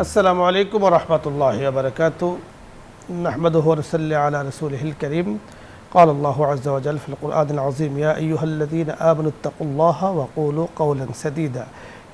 আসসালামু আলাইকুম ওয়া রাহমাতুল্লাহি ওয়া বারাকাতুহু নাহমাদুহু ওয়া নুসাল্লি আলা রাসূলিহিল কারীম قال الله عز وجل في القرآن العظيم يا أيها الذين آمنوا اتقوا الله وقولوا قولا سديدا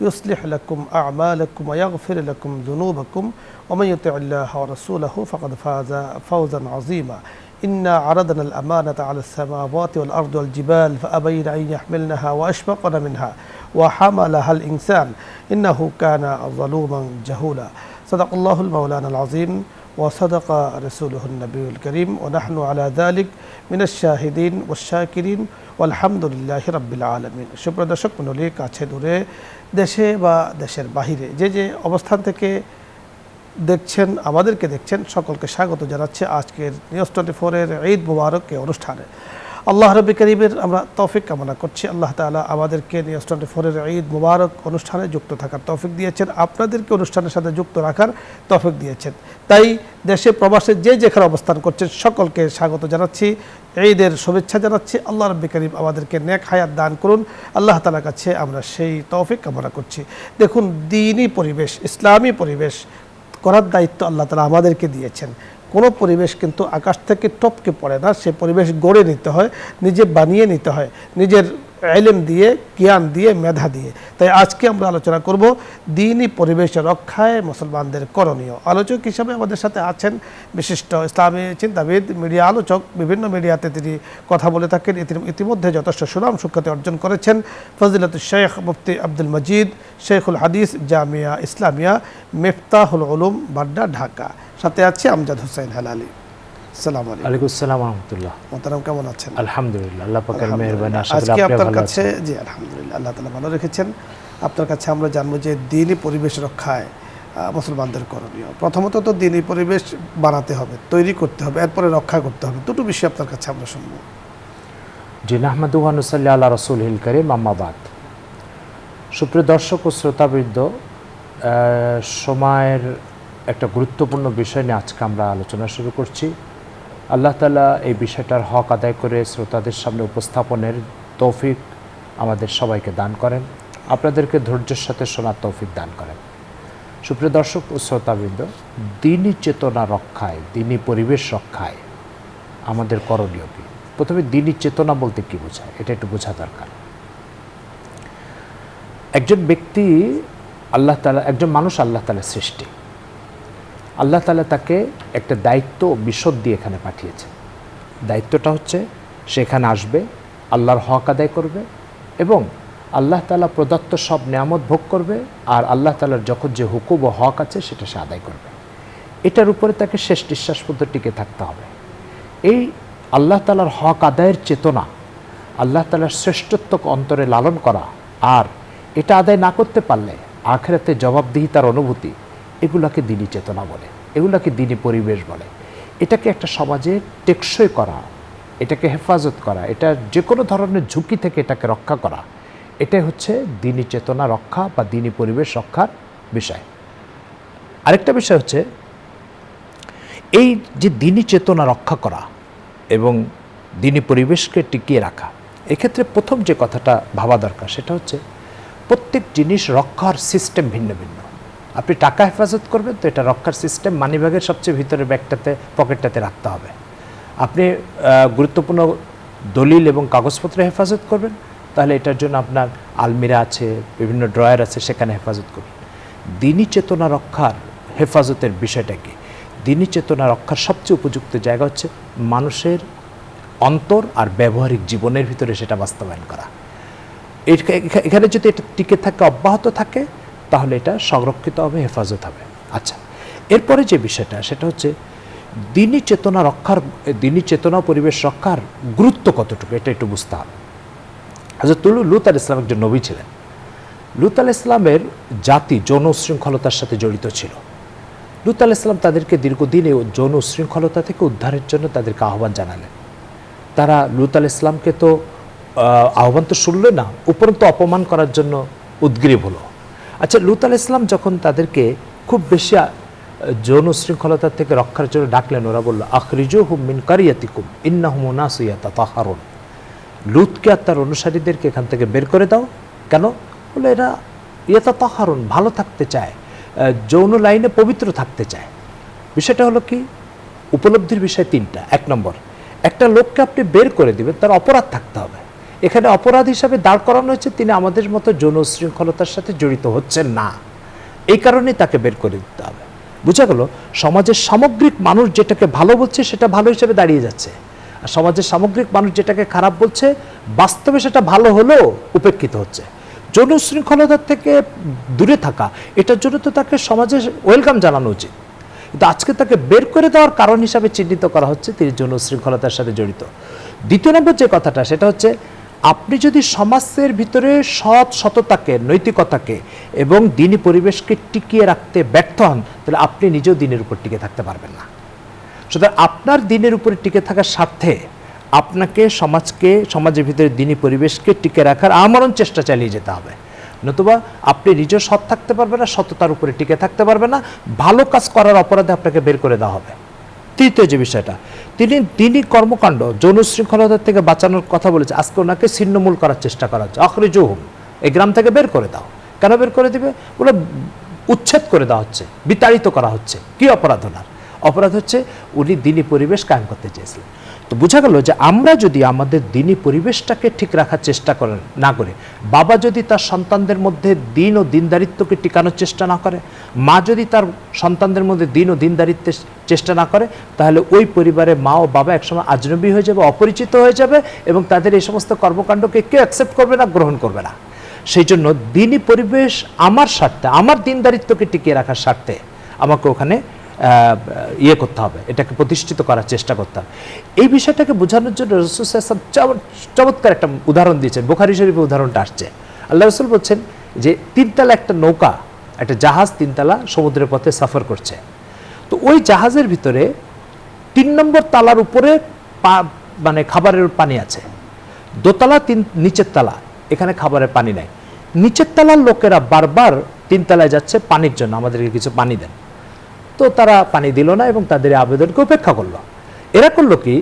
يصلح لكم أعمالكم ويغفر لكم ذنوبكم ومن يطع الله ورسوله فقد فاز فوزا عظيما إنا عرضنا الأمانة على السماوات والأرض والجبال فأبين أن يحملنها وأشفقن منها وحملها الإنسان إنه كان ظلوما جهولا صدق الله المولانا العظيم وصدق رسوله النبي الكريم ونحن على ذلك من الشاهدين والشاكرين والحمد لله رب العالمين। সুপ্রিয় দর্শক মণ্ডলী, কাছে দূরে দেশে বা দেশের বাহিরে যে যে অবস্থান থেকে দেখছেন, আমাদেরকে দেখছেন, সকলকে স্বাগত জানাচ্ছি আজকের নিউজ 24-এর ঈদ মুবারক অনুষ্ঠানে। আল্লাহ রাব্বুল কারীমের আমরা তৌফিক কামনা করছি। আল্লাহ তাআলা আমাদেরকে নিউজ 24-এর ঈদ মুবারক অনুষ্ঠানে যুক্ত থাকার তৌফিক দিয়েছেন, আপনাদেরকে অনুষ্ঠানের সাথে যুক্ত রাখার তৌফিক দিয়েছেন। তাই দেশে প্রবাসে যে যেখানে অবস্থান করছেন সকলকে স্বাগত জানাচ্ছি, ঈদের শুভেচ্ছা জানাচ্ছি। আল্লাহ রাব্বুল কারীম আমাদেরকে নেক হায়াত দান করুন, আল্লাহ তাআলার কাছে আমরা সেই তৌফিক কামনা করছি। দেখুন, দ্বীনি পরিবেশ, ইসলামী পরিবেশ করার দায়িত্ব আল্লাহ তাআলা আমাদেরকে দিয়েছেন। কোনো পরিবেশ কিন্তু আকাশ থেকে টপকে পড়ে না, সে পরিবেশ গড়ে নিতে হয়, নিজে বানিয়ে নিতে হয়, নিজের ইলম দিয়ে, জ্ঞান দিয়ে, মেধা দিয়ে। তাই আজকে আমরা আলোচনা করব দ্বীনি পরিবেশ রক্ষায় মুসলমানদের করণীয়। আলোচক হিসাবে আমাদের সাথে আছেন বিশিষ্ট ইসলামী চিন্তাবিদ, মিডিয়া আলোচক, বিভিন্ন মিডিয়াতে তিনি কথা বলে থাকেন, ইতিমধ্যে যথেষ্ট সুনাম সুখ্যাতি অর্জন করেছেন। ফজিলাতুল শেখ মুফতি আব্দুল মজিদ, শেখুল হাদিস, জামিয়া ইসলামিয়া, মিফতাহুল উলুম, বাড্ডা, ঢাকা। সাথে আছে আমজাদ হোসেন হেলালি। আসসালামু আলাইকুম। ওয়ালাইকুম আসসালাম ওয়া রাহমাতুল্লাহ। মোহতারাম, কেমন আছেন? আলহামদুলিল্লাহ, আল্লাহ পাকের মেহেরবানি। আজকে আপনার কাছে, জি আলহামদুলিল্লাহ, আল্লাহ তাআলা ভালো রেখেছেন। আপনার কাছে আমরা জানবো যে দ্বীনি পরিবেশ রক্ষায় মুসলমানদের করণীয়। প্রথমত তো দ্বীনি পরিবেশ বানাতে হবে, তৈরি করতে হবে, এরপরে রক্ষা করতে হবে। দুটো বিষয় আপনার কাছে আমরা শুনবো। জি, নাহমাদুহু ওয়া নুসাল্লি আলা রাসূলিহিল কারীম, আম্মা বাদ। সুপ্রিয় দর্শক ও শ্রোতাবৃন্দ, সময়ের একটা গুরুত্বপূর্ণ বিষয় নিয়ে আজকে আমরা আলোচনা শুরু করছি। আল্লাহ তাআলা এই বিষয়টার হক আদায় করে শ্রোতাদের সামনে উপস্থাপনের তৌফিক আমাদের সবাইকে দান করেন, আপনাদেরকে ধৈর্যের সাথে শোনার তৌফিক দান করেন। সুপ্রিয় দর্শক ও শ্রোতাবৃন্দ, দ্বীনি চেতনা রক্ষায়, দ্বীনি পরিবেশ রক্ষায় আমাদের করণীয় কী? প্রথমে দ্বীনি চেতনা বলতে কী বোঝায় এটা একটু বোঝা দরকার। একজন ব্যক্তি আল্লাহ তাআলা, একজন মানুষ আল্লাহ তাআলার সৃষ্টি। আল্লাহ তাআলা তাকে একটা দায়িত্ব ও মিশন দিয়ে এখানে পাঠিয়েছে। দায়িত্বটা হচ্ছে সে এখানে আসবে, আল্লাহর হক আদায় করবে এবং আল্লাহ তাআলা প্রদত্ত সব নিয়ামত ভোগ করবে, আর আল্লাহ তাআলার যখন যে হুকুম ও হক আছে সেটা সে আদায় করবে। এটার উপরে তাকে শেষ নিঃশ্বাস পর্যন্ত টিকে থাকতে হবে। এই আল্লাহ তাআলার হক আদায়ের চেতনা, আল্লাহ তাআলার শ্রেষ্ঠত্বকে অন্তরে লালন করা, আর এটা আদায় না করতে পারলে আখিরাতে জবাবদিহিতার অনুভূতি, এগুলোকে দ্বীনি চেতনা বলে, এগুলোকে দ্বীনি পরিবেশ বলে। এটাকে একটা সমাজে টেকসই করা, এটাকে হেফাজত করা, এটা যে কোনো ধরনের ঝুঁকি থেকে এটাকে রক্ষা করা, এটাই হচ্ছে দ্বীনি চেতনা রক্ষা বা দ্বীনি পরিবেশ রক্ষার বিষয়। আরেকটা বিষয় হচ্ছে এই যে দ্বীনি চেতনা রক্ষা করা এবং দ্বীনি পরিবেশকে টিকিয়ে রাখা, এক্ষেত্রে প্রথম যে কথাটা ভাবা দরকার সেটা হচ্ছে প্রত্যেক জিনিস রক্ষার সিস্টেম ভিন্ন ভিন্ন। আপনি টাকা হেফাজত করবেন তো এটা রক্ষার সিস্টেম মানিব্যাগের সবচেয়ে ভিতরের ব্যাগটাতে, পকেটটাতে রাখতে হবে। আপনি গুরুত্বপূর্ণ দলিল এবং কাগজপত্র হেফাজত করবেন, তাহলে এটার জন্য আপনার আলমিরা আছে, বিভিন্ন ড্রয়ার আছে, সেখানে হেফাজত করবেন। দ্বীনি চেতনা রক্ষার হেফাজতের বিষয়টা কি? দ্বীনি চেতনা রক্ষার সবচেয়ে উপযুক্ত জায়গা হচ্ছে মানুষের অন্তর আর ব্যবহারিক জীবনের ভিতরে সেটা বাস্তবায়ন করা। এখানে যদি এটা টিকে থাকে, অব্যাহত থাকে, তাহলে এটা সংরক্ষিত হবে, হেফাজত হবে। আচ্ছা, এরপরে যে বিষয়টা সেটা হচ্ছে দ্বীনি চেতনা রক্ষার, দ্বীনি চেতনা পরিবেশ রক্ষার গুরুত্ব কতটুকু এটা একটু বুঝতে হবে। হযরত লূত আলাইহিস সালাম একজন নবী ছিলেন। লূত আলাইহিস সালামের জাতি যৌন উশৃঙ্খলতার সাথে জড়িত ছিল। লূত আলাইহিস সালাম তাদেরকে দীর্ঘদিন এই যৌন উশৃঙ্খলতা থেকে উদ্ধারের জন্য তাদেরকে আহ্বান জানালেন। তারা লূত আলাইহিস সালামকে তো আহ্বান তো শুনলো না, উপরন্তু অপমান করার জন্য উদ্গ্রীব হলো। আচ্ছা, লূত আলাইহিস সালাম যখন তাদেরকে খুব বেশি যৌন শৃঙ্খলতা থেকে রক্ষার জন্য ডাকলেন, ওরা বলল আখরিজুহুম মিন কারিয়াতিকুম ইন্নাহুম উনাসুন ইয়াতাতাহারুন। লূতকে আর তার অনুসারীদেরকে এখান থেকে বের করে দাও। কেন? বলে এরা ইয়াতাতাহারুন, ভালো থাকতে চায়, যৌন লাইনে পবিত্র থাকতে চায়। বিষয়টা হলো কি, উপলব্ধির বিষয় তিনটা। এক নম্বর, একটা লোককে আপনি বের করে দিবেন, তার অপরাধ থাকতে হবে। এখানে অপরাধ হিসাবে দাঁড় করানো হচ্ছে তিনি আমাদের মতো যৌন শৃঙ্খলতার সাথে জড়িত হচ্ছেন না, এই কারণেই তাকে বের করে দিতে হবে। বোঝা গেল, সমাজের সামগ্রিক মানুষ যেটাকে ভালো বলছে সেটা ভালো হিসেবে দাঁড়িয়ে যাচ্ছে, আর সমাজের সামগ্রিক মানুষ যেটাকে খারাপ বলছে বাস্তবে সেটা ভালো হলেও উপেক্ষিত হচ্ছে। যৌন শৃঙ্খলতার থেকে দূরে থাকা, এটার জন্য তো তাকে সমাজে ওয়েলকাম জানানো উচিত, কিন্তু আজকে তাকে বের করে দেওয়ার কারণ হিসাবে চিহ্নিত করা হচ্ছে তিনি যৌন শৃঙ্খলতার সাথে জড়িত। দ্বিতীয় নম্বর যে কথাটা, সেটা হচ্ছে আপনি যদি সমাজের ভিতরে সততাকে, নৈতিকতাকে এবং দিনী পরিবেশকে টিকিয়ে রাখতে ব্যর্থ হন, তাহলে আপনি নিজেও দিনের উপর টিকে থাকতে পারবেন না। সুতরাং আপনার দিনের উপরে টিকে থাকার স্বার্থে আপনাকে সমাজের ভিতরে দিনী পরিবেশকে টিকে রাখার আমরণ চেষ্টা চালিয়ে যেতে হবে, নতুবা আপনি নিজেও সৎ থাকতে পারবেন না, সততার উপরে টিকে থাকতে পারবেন না, ভালো কাজ করার অপরাধে আপনাকে বের করে দেওয়া হবে। তৃতীয় যে বিষয়টা, তিনি দিনী কর্মকাণ্ড যৌন শৃঙ্খলতার থেকে বাঁচানোর কথা বলেছে, আজকে ওনাকে ছিন্নমূল করার চেষ্টা করা হচ্ছে। আখরিজুহুম, এই গ্রাম থেকে বের করে দাও। কেন বের করে দিবে? বলে উচ্ছেদ করে দেওয়া হচ্ছে, বিতাড়িত করা হচ্ছে। কি অপরাধ ওনার? অপরাধ হচ্ছে উনি দিনী পরিবেশ কায়েম করতে চেয়েছিলেন। তো বোঝা গেল যে আমরা যদি আমাদের দিনী পরিবেশটাকে ঠিক রাখার চেষ্টা করেন না করে, বাবা যদি তার সন্তানদের মধ্যে দিন ও দিনদারিত্বকে টিকানোর চেষ্টা না করে, মা যদি তার সন্তানদের মধ্যে দিন ও দিনদারিত্বের চেষ্টা না করে, তাহলে ওই পরিবারে মা ও বাবা একসময় আজনবী হয়ে যাবে, অপরিচিত হয়ে যাবে, এবং তাদের এই সমস্ত কর্মকাণ্ডকে কেউ অ্যাকসেপ্ট করবে না, গ্রহণ করবে না। সেই জন্য দিনী পরিবেশ আমার স্বার্থে, আমার দিনদারিত্বকে টিকিয়ে রাখার স্বার্থে আমাকে ওখানে করতে হবে, এটাকে প্রতিষ্ঠিত করার চেষ্টা করতে হবে। এই বিষয়টাকে বোঝানোর জন্য রাসূল সাল্লাল্লাহু আলাইহি ওয়াসাল্লাম চমৎকার একটা উদাহরণ দিয়েছেন। বুখারী শরীফে উদাহরণটা আসছে। আল্লাহ রাসূল বলছেন যে তিনতলা একটা নৌকা, একটা জাহাজ তিনতলা সমুদ্রের পথে সফর করছে। তো ওই জাহাজের ভিতরে 3 নম্বর তালার উপরে মানে খাবারের পানি আছে, দোতলা নিচের তালা, এখানে খাবারের পানি নাই। নিচের তালার লোকেরা বারবার 3 তলায় যাচ্ছে পানির জন্য, আমাদেরকে কিছু পানি দেন। তো তারা পানি দিল না এবং তাদের আবেদনকে উপেক্ষা করলো। এরা করলো কি,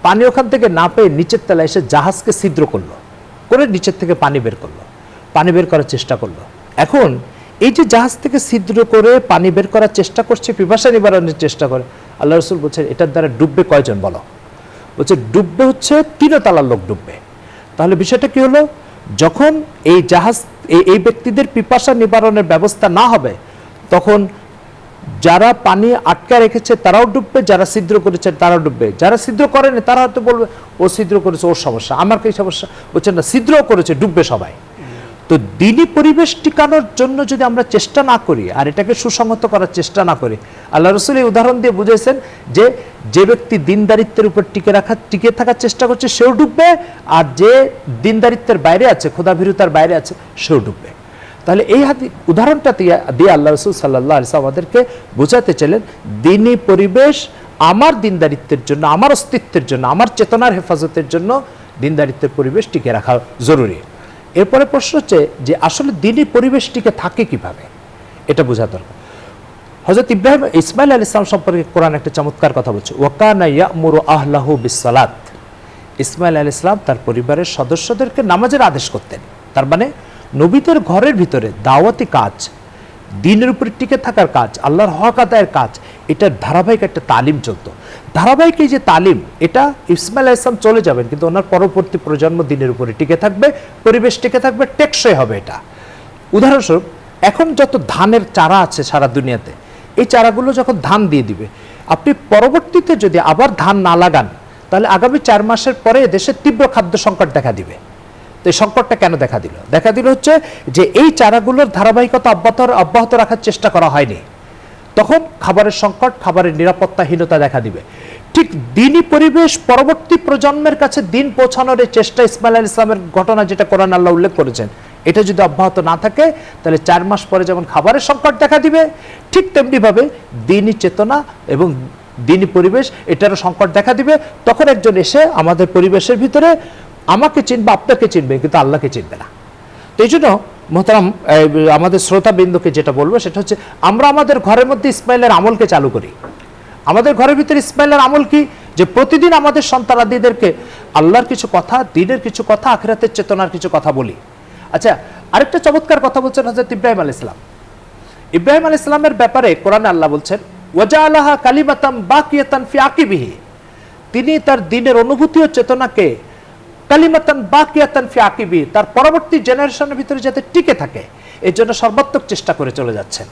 পানি ওখান থেকে না পেয়ে নিচের তলায় এসে জাহাজকে ছিদ্র করলো, করে নিচের থেকে পানি বের করলো, পানি বের করার চেষ্টা করলো। এখন এই যে জাহাজ থেকে ছিদ্র করে পানি বের করার চেষ্টা করছে, পিপাসা নিবারণের চেষ্টা করে, আল্লাহ রাসূল বলছেন এটার দ্বারা ডুববে কয়জন বলো? বলছে ডুববে হচ্ছে 3 তলার লোক ডুববে। তাহলে বিষয়টা কি হলো, যখন এই জাহাজ এই ব্যক্তিদের পিপাসা নিবারণের ব্যবস্থা না হবে, তখন যারা পানি আটকা রেখেছে তারাও ডুববে, যারা ছিদ্র করেছে তারাও ডুববে। যারা ছিদ্র করেনি তারা হয়তো বলবে ও ছিদ্র করেছে, ওর সমস্যা, আমার কি সমস্যা? বলছে না, ছিদ্রও করেছে, ডুববে সবাই। তো দিনী পরিবেশ টিকানোর জন্য যদি আমরা চেষ্টা না করি আর এটাকে সুসংহত করার চেষ্টা না করি, আল্লাহ রাসূল এই উদাহরণ দিয়ে বুঝিয়েছেন যে যে ব্যক্তি দিনদারিত্বের উপর টিকে থাকার চেষ্টা করছে সেও ডুববে, আর যে দিনদারিত্বের বাইরে আছে, খোদাভীরুতার বাইরে আছে, সেও ডুববে। তাহলে এই উদাহরণটা দিয়ে আল্লাহ রাসূল সাল্লাল্লাহু আলাইহি ওয়াসাল্লাম আমাদেরকে বোঝাতে চাইলেন দিনী পরিবেশ আমার দিনদারিত্বের জন্য, আমার অস্তিত্বের জন্য, আমার চেতনার হেফাজতের জন্য দিনদারিত্বের পরিবেশ টিকে রাখা জরুরি। এরপরে প্রশ্ন হচ্ছে যে আসলে দিনী পরিবেশ টিকে থাকে কিভাবে, এটা বোঝা দরকার। হযরত ইসমাঈল আলাইহিস সালাম সম্পর্কে কোরআন একটা চমৎকার কথা বলছে, ওয়া কানা ইয়া'মুরু আহলাহু বিস-সালাত। ইসমাঈল আলাইহিস সালাম তার পরিবারের সদস্যদেরকে নামাজের আদেশ করতেন। তার মানে নবীদের ঘরের ভিতরে দাওয়াতি কাজ, দ্বীনের উপরে টিকে থাকার কাজ, আল্লাহর হক আদায়ের কাজ, এটার ধারাবাহিক একটা তালিম চলতো। ধারাবাহিক এই যে তালিম, এটা ইসমাঈল আলাইহিস সালাম চলে যাবেন, কিন্তু ওনার পরবর্তী প্রজন্ম দ্বীনের উপরে টিকে থাকবে, পরিবেশ টিকে থাকবে, টেকসই হবে এটা। উদাহরণস্বরূপ এখন যত ধানের চারা আছে সারা দুনিয়াতে, এই চারাগুলো যখন ধান দিয়ে দিবে, আপনি পরবর্তীতে যদি আবার ধান না লাগান, তাহলে আগামী 4 মাসের পরে দেশে তীব্র খাদ্য সংকট দেখা দিবে। তো এই সংকটটা কেন দেখা দিল? দেখা দিল হচ্ছে যে এই চারাগুলোর ধারাবাহিকতা অব্যাহত রাখার চেষ্টা করা হয়নি। তখন খাবারের সংকট, খাবারের নিরাপত্তাহীনতা দেখা দিবে। ঠিক দিনী পরিবেশ পরবর্তী প্রজন্মের কাছে দিন পৌঁছানোর এই চেষ্টা, ইসমাঈল আলাইহিস সালামের ঘটনা যেটা কোরআন আল্লাহ উল্লেখ করেছেন, এটা যদি অব্যাহত না থাকে, তাহলে 4 মাস পরে যেমন খাবারের সংকট দেখা দিবে, ঠিক তেমনিভাবে দিনী চেতনা এবং দিনী পরিবেশ এটারও সংকট দেখা দিবে। তখন একজন এসে আমাদের পরিবেশের ভিতরে আমাকে চিনবে, আপনাকে চিনবে, কিন্তু আল্লাহকে চিনবে না। তো এই জন্য মোহতারাম আমাদের শ্রোতাবৃন্দকে যেটা বলবো সেটা হচ্ছে, আমরা আমাদের ঘরের মধ্যে ইসমাঈলের আমলকে চালু করি। আমাদের ঘরের ভিতরে ইসমাঈলের আমল কি? যে প্রতিদিন আমাদের সন্তানাদিদেরকে আল্লাহর কিছু কথা, দ্বীনের কিছু কথা, আখিরাতের চেতনার কিছু কথা বলি। আচ্ছা, আরেকটা চমৎকার কথা বলছেন হযরত ইব্রাহিম আলাইহিস সালাম। ইব্রাহিম আলাইহিস সালামের ব্যাপারে কোরআনে আল্লাহ বলছেন ওয়াজালাহা কালিমাতাম বাকিয়াতান ফি আকিবিহি, তিনি তার দ্বীনের অনুভূতি ও চেতনাকে কালিমাতান বাকিয়াতান ফি আকিবিহি, তার পরবর্তী জেনারেশনের ভিতরে যাতে টিকে থাকে এর জন্য সর্বাত্মক চেষ্টা করে চলে যাচ্ছেন।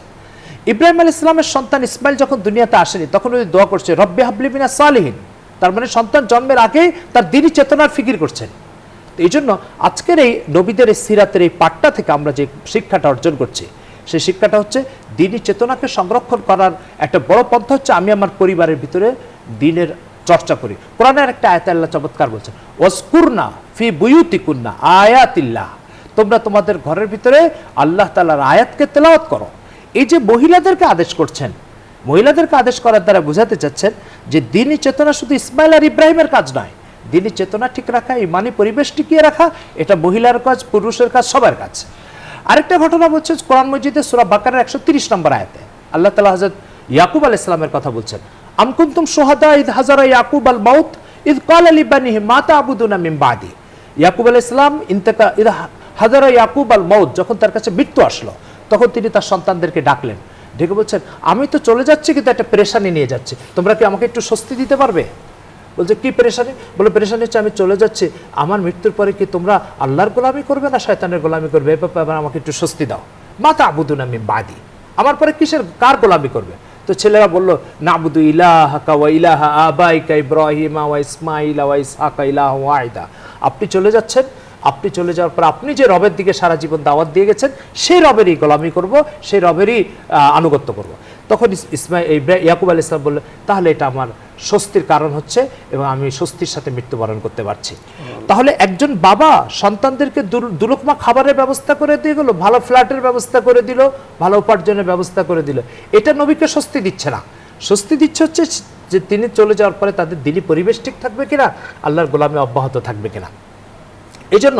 ইব্রাহিম আলাইহিস সালামের সন্তান ইসমাইল যখন দুনিয়াতে আসেনি তখন উনি দোয়া করছে রব্বি হাবলি মিনাস সালিহিন, তার মানে সন্তান জন্মের আগে তার দ্বীনি চেতনার ফিকির করছেন। তো এই জন্য আজকের এই নবীদের এই সিরাতের এই পাঠটা থেকে আমরা যে শিক্ষাটা অর্জন করছি সেই শিক্ষাটা হচ্ছে দ্বীনি চেতনাকে সংরক্ষণ করার একটা বড় পন্থা হচ্ছে আমি আমার পরিবারের ভিতরে দ্বীনের চর্চা করি। কোরআনের একটা আয়াতে আল্লাহ চমৎকার বলছেন ওয়াজকুরনা ফি বুয়ুতিকুন্না আয়াতিল্লাহ, তোমরা তোমাদের ঘরের ভিতরে আল্লাহ তাআলার আয়াতকে তেলাওয়াত করো। এই যে মহিলাদেরকে আদেশ করছেন, মহিলাদেরকে আদেশ করার দ্বারা বোঝাতে চাচ্ছেন যে দ্বীনি চেতনা শুধু ইসমাইল আর ইব্রাহিমের কাজ নয়, দ্বীনি চেতনা ঠিক রাখা, ইমানি পরিবেশ টিকিয়ে রাখা এটা মহিলার কাজ, পুরুষের কাজ, সবার কাজ। আরেকটা ঘটনা বলছে কোরআন মজিদে সূরা বাকারার 130 নম্বর আয়াতে আল্লাহ তাআলা হযরত ইয়াকুব আলাইহিস সালামের কথা বলছেন আম কুনতুম শুহাদা ইদ হাজারা ইয়াকুব আল মাউত ইদ ক্বালা লিবানিহি মা তা'বুদুনা মিন বাদি। ইয়াকুব আলাইহিস সালাম ইদ হাজারা ইয়াকুব আল মাউত, যখন তার কাছে মৃত্যু আসলো তখন তিনি তার সন্তানদেরকে ডাকলেন, ডেকে বলছেন আমি তো চলে যাচ্ছি কিন্তু একটা পেরেশানি নিয়ে যাচ্ছি, তোমরা কি আমাকে একটু স্বস্তি দিতে পারবে? বলছে কি পেরেশানি? বলে পেরেশানি হচ্ছে আমি চলে যাচ্ছি, আমার মৃত্যুর পরে কি তোমরা আল্লাহর গোলামি করবে না শয়তানের গোলামি করবে? এ ব্যাপারে আমাকে একটু স্বস্তি দাও। মা তা'বুদুনা মিন বাদি, আমার পরে কার গোলামি করবে? তো ছেলেরা বলল না'বুদু ইলাহাকা ওয়া ইলাহা আবাইকা ইব্রাহিমা ওয়া ইসমাঈলা ওয়া ইসহাকা ইলাহা ওয়াহিদা। আপনি চলে যাচ্ছেন, আপনি চলে যাওয়ার পর আপনি যে রবের দিকে সারা জীবন দাওয়াত দিয়ে গেছেন সেই রবেরই গোলামি করব, সেই রবেরই আনুগত্য করব। তখন ইয়াকুব আলাইহিস সালাম বললেন তাহলে এটা আমার স্বস্তির কারণ হচ্ছে এবং আমি স্বস্তির সাথে মৃত্যুবরণ করতে পারছি। তাহলে একজন বাবা সন্তানদেরকে দুলুকমা খাবারের ব্যবস্থা করে দিয়ে গেল, ভালো ফ্ল্যাটের ব্যবস্থা করে দিল, ভালো উপার্জনের ব্যবস্থা করে দিল, এটা নবীকে স্বস্তি দিচ্ছে না। স্বস্তি দিচ্ছে হচ্ছে যে তিনি চলে যাওয়ার পরে তাদের দ্বীনি পরিবেশ ঠিক থাকবে কিনা, আল্লাহর গোলামি অব্যাহত থাকবে কিনা। এই জন্য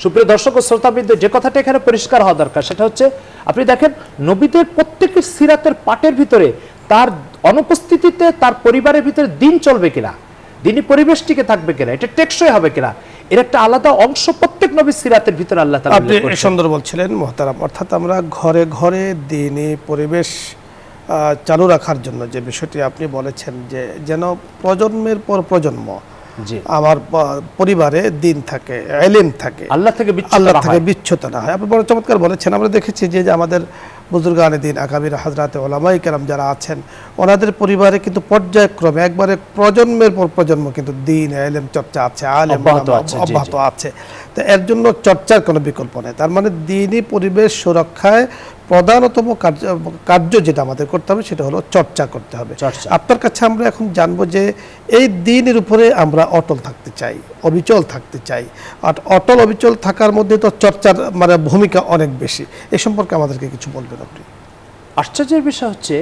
সুপ্রিয় দর্শক ও শ্রোতাবৃন্দ, যে কথাটা এখানে পরিষ্কার হওয়া দরকার সেটা হচ্ছে আপনি দেখেন নবীদের প্রত্যেকের সিরাতের পাঠের ভিতরে তার অনুপস্থিতিতে তার পরিবারের ভিতরে দিন চলবে কিনা, দিনী পরিবেশটিকে থাকবে কিনা, এটা টেকসই হবে কিনা, এর একটা আলাদা অংশ প্রত্যেক নবীর সিরাতের ভিতরে আল্লাহ তাআলা আপনি সুন্দর বলছিলেন মুহতারাম। অর্থাৎ আমরা ঘরে ঘরে দিনী পরিবেশ চালু রাখার জন্য যে বিষয়টি আপনি বলেছেন যে যেন প্রজন্মের পর প্রজন্ম আমার পরিবারে দিন থাকে, ইলম থাকে, আল্লাহ থেকে বিচ্যুত না হয়। আপনি বড় চমৎকার বলেছেন। আমরা দেখেছি যে আমাদের বুজুর্গানে দিন আকাবির হযরতে উলামায়ে কেরাম যারা আছেন ওনাদের পরিবারে কিন্তু পর্যায়ক্রমে একবারে প্রজন্মের পর প্রজন্ম কিন্তু দিন ইলম চর্চা আছে, আলেম অব্যাহত আছে। তো এর জন্য চর্চার কোনো বিকল্প নেই। তার মানে দিনী পরিবেশ সুরক্ষায় প্রধানতম কার্য যেটা আমাদের করতে হবে সেটা হলো চর্চা করতে হবে। আপনার কাছে আমরা এখন জানবো যে এই দিনের উপরে আমরা অটল থাকতে চাই, অবিচল থাকতে চাই, আর অটল অবিচল থাকার মধ্যে তো চর্চার মানে ভূমিকা অনেক বেশি। এ সম্পর্কে আমাদেরকে কিছু বলবেন আপনি? আশ্চর্যের বিষয় হচ্ছে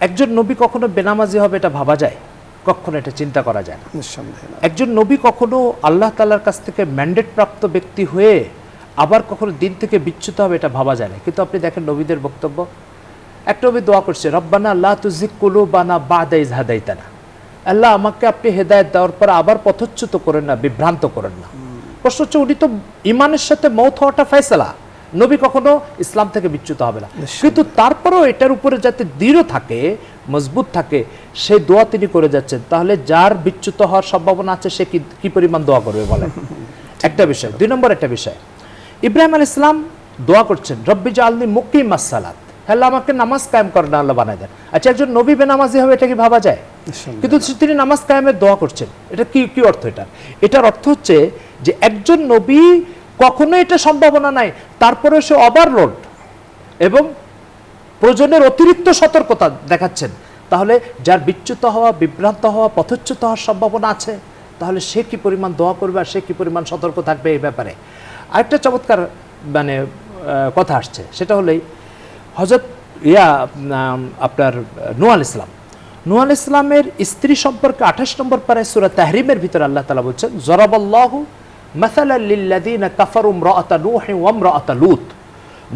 একজন নবী কখনো বেনামাজি হবে এটা ভাবা যায়? কখনো এটা চিন্তা করা যায় না, নিঃসন্দেহে। একজন নবী কখনো আল্লাহ তাআলার কাছ থেকে ম্যান্ডেট প্রাপ্ত ব্যক্তি হয়ে আবার কখনো দিন থেকে বিচ্যুত হবে এটা ভাবা যায় না। কিন্তু আপনি দেখেন নবীদের বক্তব্য, একটা নবী দোয়া করছে রব্বানা লা তুযিগ কুলুবানা বা'দা ইয হাদাইতানা, আল্লাহ আমাকে আপনি হেদায়েত দেওয়ার পর আবার পথচ্যুত করেন না, বিভ্রান্ত করেন না। প্রশ্ন হচ্ছে উনি তো ঈমানের সাথে মওত হওয়াটা ফয়সালা, নবী কখনো ইসলাম থেকে বিচ্যুত হবে না, কিন্তু তারপরেও এটার উপরে যাতে দৃঢ় থাকে, মজবুত থাকে সেই দোয়া তিনি করে যাচ্ছেন। তাহলে যার বিচ্যুত হওয়ার সম্ভাবনা আছে সে কি পরিমাণ দোয়া করবে বলেন? একটা বিষয়। দুই নম্বর একটা বিষয়, ইব্রাহিম আলাইহিস সালাম দোয়া করছেন রব্বি জাআলনি মুকিমাস সালাত, আল্লাহ আমাকে নামাজ কায়েম করেন, আল্লাহ বানায় দেন। আচ্ছা একজন নবী বেনামাজি হবে এটা কি ভাবা যায়? কিন্তু তিনি নামাজ কায়েমের দোয়া করছেন, এটা কি অর্থ? এটার অর্থ হচ্ছে যে একজন নবী কখনো এটা সম্ভাবনা নাই, তারপরে সে ওভারলোড এবং প্রয়োজনের অতিরিক্ত সতর্কতা দেখাচ্ছেন। তাহলে যার বিচ্যুত হওয়া, বিভ্রান্ত হওয়া, পথচ্যুত হওয়ার সম্ভাবনা আছে, তাহলে সে কি পরিমাণ দোয়া করবে আর সে কি পরিমাণ সতর্ক থাকবে এই ব্যাপারে। আরেকটা চমৎকার মানে কথা আসছে, সেটা হলেই হযরত আপনার নূহ আলাইহিস সালাম, নূহ আলাইহিস সালামের স্ত্রী সম্পর্কে 28 নম্বর পারায় সূরা তাহরিমের ভিতরে আল্লাহ তাআলা বলছেন যরাবাল্লাহু মাসালাল লিল্লাযিনা কাফারু ইমরাআতা নূহ ওয়া ইমরাআতা লূত।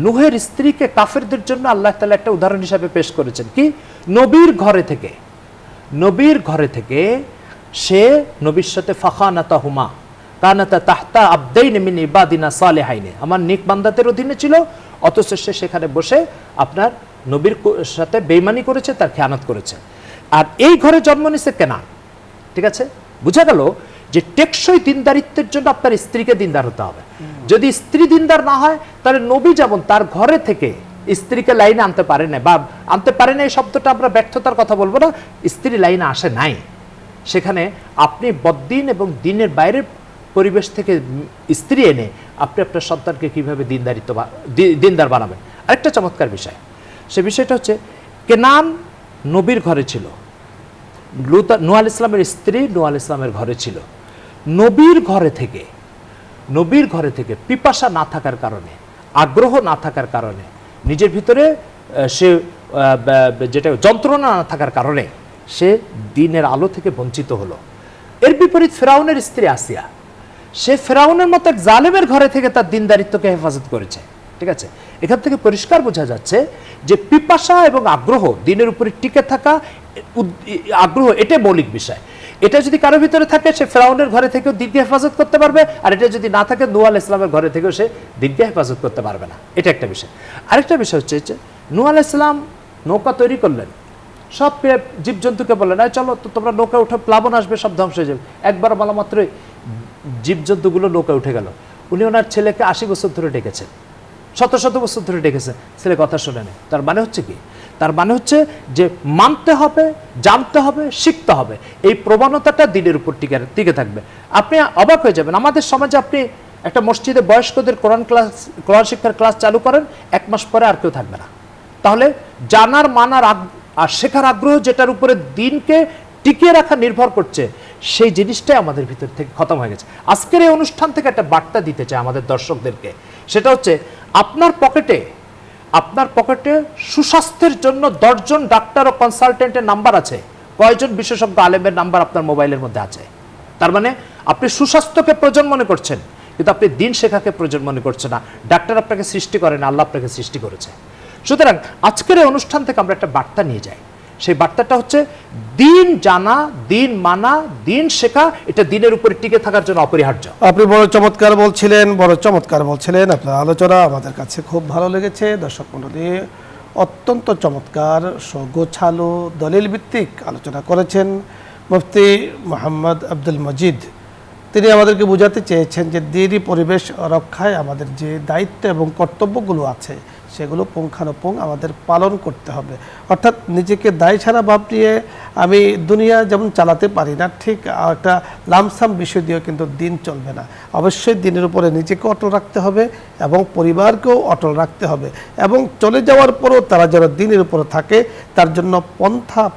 নূহের স্ত্রীকে কাফেরদের জন্য আল্লাহ তাআলা একটা উদাহরণ হিসেবে পেশ করেছেন। কি? নবীর ঘরে থেকে সে নবীর সাথে ফাখানাতাহুমা কানাতা তাহতা আবদাইন মিন ইবাদিনা সালিহাইন, আমার নেক বান্দাদের অধীনে ছিল, অথচ সে সেখানে বসে আপনার নবীর সাথে বেঈমানি করেছে, তার খেয়ানত করেছে। আর এই ঘরে জন্ম নিছে কেনান। ঠিক আছে, বুঝা গেল যে টেকসই দিনদারিত্বের জন্য আপনার স্ত্রীকে দিনদার হতে হবে। যদি স্ত্রী দিনদার না হয়, তাহলে নবী যেমন তার ঘরে থেকে স্ত্রীকে লাইনে আনতে পারে না, বা আনতে পারে না এই শব্দটা আমরা ব্যর্থতার কথা বলবো না, স্ত্রী লাইনে আসে নাই। সেখানে আপনি বদ্দিন এবং দিনের বাইরের পরিবেশ থেকে স্ত্রী এনে আপনি আপনার সন্তানকে কীভাবে দিনদার বানাবেন। আরেকটা চমৎকার বিষয়, সে বিষয়টা হচ্ছে কেনান নবীর ঘরে ছিল, নূহ আলাইহিস সালামের স্ত্রী নূহ আলাইহিস সালামের ঘরে ছিল। নবীর ঘরে থেকে পিপাসা না থাকার কারণে, আগ্রহ না থাকার কারণে, নিজের ভিতরে সে যেটা যন্ত্রণা না থাকার কারণে সে দিনের আলো থেকে বঞ্চিত হলো। এর বিপরীত ফেরাউনের স্ত্রী আসিয়া, সে ফেরাউনের মতো এক জালেমের ঘরে থেকে তার দিনদারিত্বকে হেফাজত করেছে। ঠিক আছে, এখান থেকে পরিষ্কার বোঝা যাচ্ছে যে পিপাসা এবং আগ্রহ, দিনের উপরে টিকে থাকা আগ্রহ, এটা মৌলিক বিষয়। এটা যদি কারো ভিতরে থাকে, সে ফেরাউনের ঘরে থেকেও দিনকে হেফাজত করতে পারবে, আর এটা যদি না থাকে, নূহ আলাইহিস সালামের ঘরে থেকেও সে দিনকে হেফাজত করতে পারবে না। এটা একটা বিষয়। আরেকটা বিষয় হচ্ছে যে নূহ আলাইহিস সালাম নৌকা তৈরি করলেন, সব জীবজন্তুকে বললেন, চলো তো তোমরা নৌকা উঠে, প্লাবন আসবে, সব ধ্বংস হয়ে যাবে। একবার বলা মাত্রই জীবজন্তুগুলো নৌকা উঠে গেল। উনি ওনার ছেলেকে 80 বছর ধরে ডেকেছেন, শত শত বছর ধরে ডেকেছেন, ছেলে কথা শোনে না। তার মানে হচ্ছে কি? তার মানে হচ্ছে যে মানতে হবে, জানতে হবে, শিখতে হবে। এই প্রবণতাটা দিনের উপর টিকে থাকবে। আপনি অবাক হয়ে যাবেন, আমাদের সমাজে আপনি একটা মসজিদে বয়স্কদের কোরআন শিক্ষার ক্লাস চালু করেন, 1 মাস পরে আর কেউ থাকবে না। তাহলে জানার, মানার আর শেখার আগ্রহ, যেটার উপরে দিনকে টিকিয়ে রাখা নির্ভর করছে, সেই জিনিসটাই আমাদের ভিতর থেকে খতম হয়ে গেছে। আজকের এই অনুষ্ঠান থেকে একটা বার্তা দিতে চাই আমাদের দর্শকদেরকে, সেটা হচ্ছে আপনার পকেটে সুস্বাস্থ্যের জন্য 10 জন ডাক্তার ও কনসালটেন্টের নাম্বার আছে, কয়জন বিশেষজ্ঞ আলেমের নাম্বার আপনার মোবাইলের মধ্যে আছে। তার মানে আপনি সুস্বাস্থ্যকে প্রয়োজন মনে করছেন, কিন্তু আপনি দিন শেখাকে প্রয়োজন মনে করছেন না। ডাক্তার আপনাকে সৃষ্টি করেন, আল্লাহ আপনাকে সৃষ্টি করেছে। সুতরাং আজকের এই অনুষ্ঠান থেকে আমরা একটা বার্তা নিয়ে যাই। সেই বার্তাটা হচ্ছে দিন জানা, দিন মানা, দিন শেখা, এটা দিনের উপরে টিকে থাকার জন্য অপরিহার্য। আপনি বড় চমৎকার বলছিলেন, আপনার আলোচনা আমাদের কাছে খুব ভালো লেগেছে। দর্শক মণ্ডলী, অত্যন্ত চমৎকার, গোছালো, দলিল ভিত্তিক আলোচনা করেছেন মুফতি মোহাম্মদ আব্দুল মজিদ। তিনি আমাদেরকে বোঝাতে চেয়েছেন যে দিনই পরিবেশ রক্ষায় আমাদের যে দায়িত্ব এবং কর্তব্যগুলো আছে, সেগুলো পুঙ্খানুপুঙ্খ আমাদের পালন করতে হবে। অর্থাৎ নিজেকে দায় ছাড়া ভাব নিয়ে আমি দুনিয়া যেমন চালাতে পারি না, ঠিক একটা লামসাম বিষয় দিয়েও কিন্তু দিন চলবে না। অবশ্যই দিনের উপরে নিজেকে অটল রাখতে হবে এবং পরিবারকেও অটল রাখতে হবে, এবং চলে যাওয়ার পরও তারা যেন দিনের উপরে থাকে, তার জন্য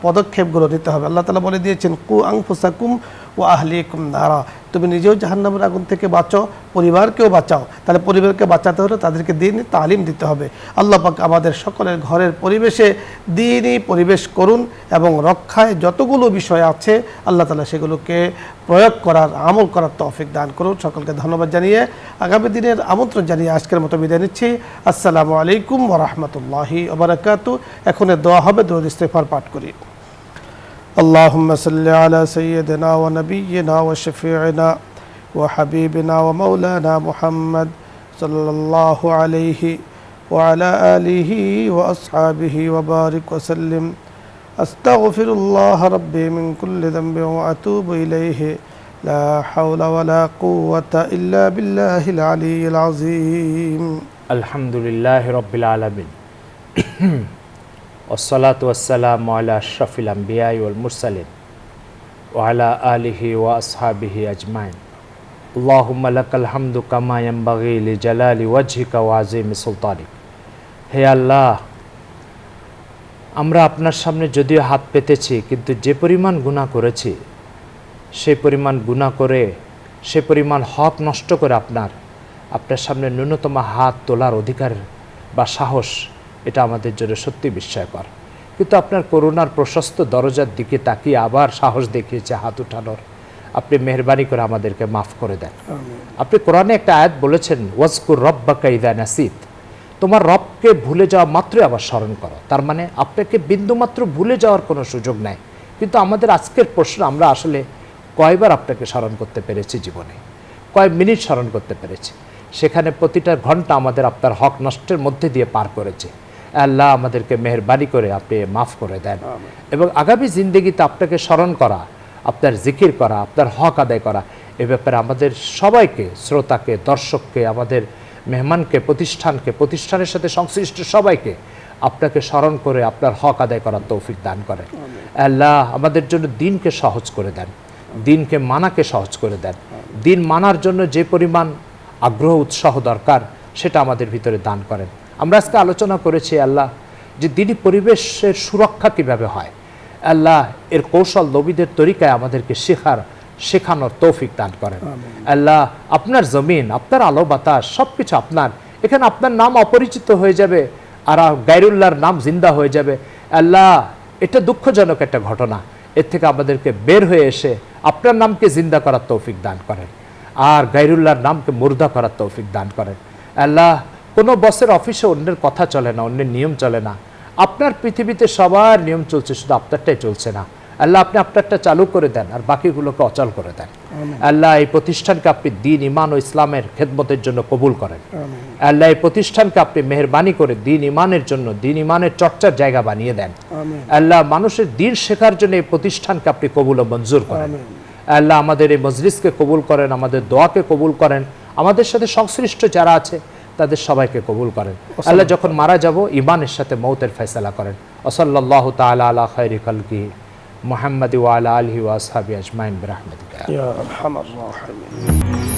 পদক্ষেপগুলো নিতে হবে। আল্লাহ তাআলা বলে দিয়েছেন, কু আনফুসাকুম ওয়া আহলিকুম নারা, তুমি নিজেও জাহান্নামের আগুন থেকে বাঁচো, পরিবারকেও বাঁচাও। তাহলে পরিবারকে বাঁচাতে হলে তাদেরকে দিনই তালিম দিতে হবে। আল্লাহ পাক আমাদের সকলের ঘরের পরিবেশে দিনই পরিবেশ করুন, এবং রক্ষায় যতগুলো বিষয় আছে আল্লাহ তাআলা সেগুলোকে প্রয়োগ করার, আমল করার তৌফিক দান করুন। সকলকে ধন্যবাদ জানিয়ে আগামী দিনের আমন্ত্রণ জানিয়ে আজকের মতো বিদায় নিচ্ছি। আসসালামু আলাইকুম ওয়া রাহমাতুল্লাহি ওয়া বারাকাতুহু। এখন দোয়া হবে, দরুদ ইস্তিগফার পাঠ করি। اللهم صل على سيدنا ونبينا وشفيعنا وحبيبنا ومولانا محمد صلى الله عليه وعلى آله وأصحابه وبارك وسلم. أستغفر الله ربي من كل ذنب وأتوب إليه. لا حول ولا قوة إلا بالله العلي العظيم. الحمد لله رب العالمين. والصلاة والسلام على أشرف الأنبياء والمرسلين وعلى آله وأصحابه أجمعين. اللهم لك الحمد كما ينبغي لجلال وجهك وعظيم سلطانك. হে আল্লাহ, আমরা আপনার সামনে যদিও হাত পেতেছি, কিন্তু যে পরিমাণ গুনাহ করেছি, সেই পরিমাণ গুনাহ করে, সে পরিমাণ হক নষ্ট করে আপনার সামনে ন্যূনতম হাত তোলার অধিকার বা সাহস, এটা আমাদের জন্য সত্যি বিস্ময়কর। কিন্তু আপনার করুণার প্রশস্ত দরজার দিকে তাকিয়ে আবার সাহস দেখিয়েছে হাত উঠানোর। আপনি মেহরবানি করে আমাদেরকে মাফ করে দেন। আপনি কোরআনে একটা আয়াত বলেছেন, ওয়াজকুর রব্বাকা ইযা নাসিত, তোমার রবকে ভুলে যাওয়া মাত্রই আবার স্মরণ করো। তার মানে আপনাকে বিন্দুমাত্র ভুলে যাওয়ার কোনো সুযোগ নাই। কিন্তু আমাদের আজকের প্রশ্ন, আমরা আসলে কয়বার আপনাকে স্মরণ করতে পেরেছি জীবনে, কয় মিনিট স্মরণ করতে পেরেছি? সেখানে প্রতিটা ঘন্টা আমাদের আপনার হক নষ্টের মধ্যে দিয়ে পার করেছে। আল্লাহ আমাদেরকে মেহেরবানি করে আপনি মাফ করে দেন এবং আগামী জিন্দেগিতে আপনাকে স্মরণ করা, আপনার জিকির করা, আপনার হক আদায় করা, এ ব্যাপারে আমাদের সবাইকে, শ্রোতাকে, দর্শককে, আমাদের মেহমানকে, প্রতিষ্ঠানের সাথে সংশ্লিষ্ট সবাইকে আপনাকে স্মরণ করে আপনার হক আদায় করার তৌফিক দান করেন। আল্লাহ আমাদের জন্য দিনকে সহজ করে দেন, দিনকে মানাকে সহজ করে দেন, দিন মানার জন্য যে পরিমাণ আগ্রহ উৎসাহ দরকার সেটা আমাদের ভিতরে দান করেন। আমরা আজকে আলোচনা করেছি আল্লাহ যে দিনী পরিবেশের সুরক্ষা কিভাবে হয়। আল্লাহ এর কৌশল নবীদের তরিকায় আমাদেরকে শেখানোর তৌফিক দান করেন। আল্লাহ আপনার জমিন, আপনার আলো বাতাস সব কিছু আপনার, এখানে আপনার নাম অপরিচিত হয়ে যাবে আর গায়রুল্লাহর নাম জিন্দা হয়ে যাবে। আল্লাহ এটা দুঃখজনক একটা ঘটনা, এর থেকে আমাদেরকে বের হয়ে এসে আপনার নামকে জিন্দা করার তৌফিক দান করেন আর গায়রুল্লাহর নামকে মুর্দা করার তৌফিক দান করেন। আল্লাহ কোনো বসের অফিসে অন্যের কথা চলে না, অন্যের নিয়ম চলে না, আপনার পৃথিবীতে সবার নিয়ম চলছে, শুধু আপনারটাই চলছে না। আল্লাহ আপনি আপনারটা চালু করে দেন আর বাকিগুলোকে অচল করে দেন। আল্লাহ এই প্রতিষ্ঠানকে আপনি দিন, ইমান ও ইসলামের খেদমতের জন্য কবুল করেন। আল্লাহ এই প্রতিষ্ঠানকে আপনি মেহেরবানি করে দিন ইমানের জন্য, দিন ইমানের চর্চার জায়গা বানিয়ে দেন। আল্লাহ মানুষের দিন শেখার জন্য এই প্রতিষ্ঠানকে আপনি কবুল ও মঞ্জুর করেন। আল্লাহ আমাদের এই মজলিসকে কবুল করেন, আমাদের দোয়াকে কবুল করেন, আমাদের সাথে সংশ্লিষ্ট যারা আছে তাদের সবাইকে কবুল করেন। আল্লাহ যখন মারা যাব ইমানের সাথে মৌতের ফয়সালা করেন। ওয়াসাল্লাল্লাহু তাআলা আলা খায়রি খালকি মুহাম্মাদি ওয়া আলা আলিহি ওয়া আসহাবিহি আজমাইন বিরহমাতিকা ইয়া আরহামার রাহিমিন।